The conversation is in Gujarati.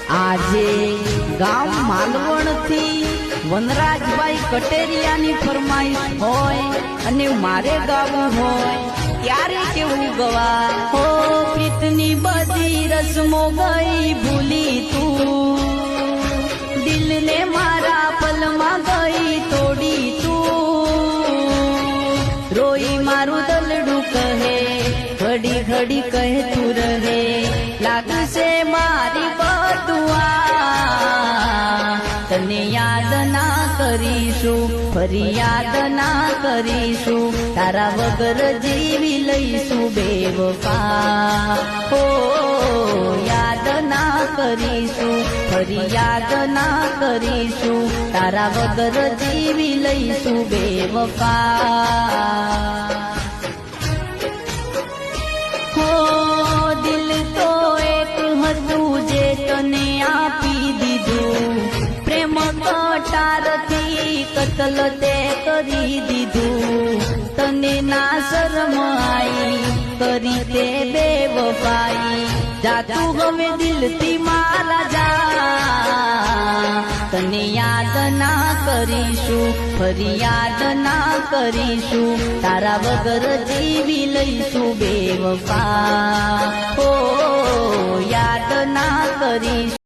આજે ગામ માલવણથી વનરાજભાઈ કટેરિયાની ફરમાઈશ હોય અને મારે ગાવું હોય ત્યારે કેવું ગવા હો પ્રીતની બધી રસમો ગઈ ભૂલી તું દિલને મારા પલમાં ગઈ તોડી તું રોઈ મારું દલડું કહે ઘડી ઘડી કહે તું રહે લાગશે મારી બદુઆ તને યાદ ના કરીશું ફરી યાદ ના કરીશું તારા વગર જીવી લઈશું બેવફા હો યાદ ના કરીશું ફરી યાદ ના કરીશું તારા વગર જીવી લઈશું બેવફા હો દિલ તો એક હતું જે તને આપી દીધું પ્રેમ કટારથી કતલ તે કરી દીધું તને ના શરમ આઈ કરી તે બેવફાઈ જાતું હવે દિલથી મારા જા તને યાદ ના કરીશું ફરી યાદ ના કરીશું તારા વગર જીવી લઈશું બેવફા હો યાદ ના કરીશું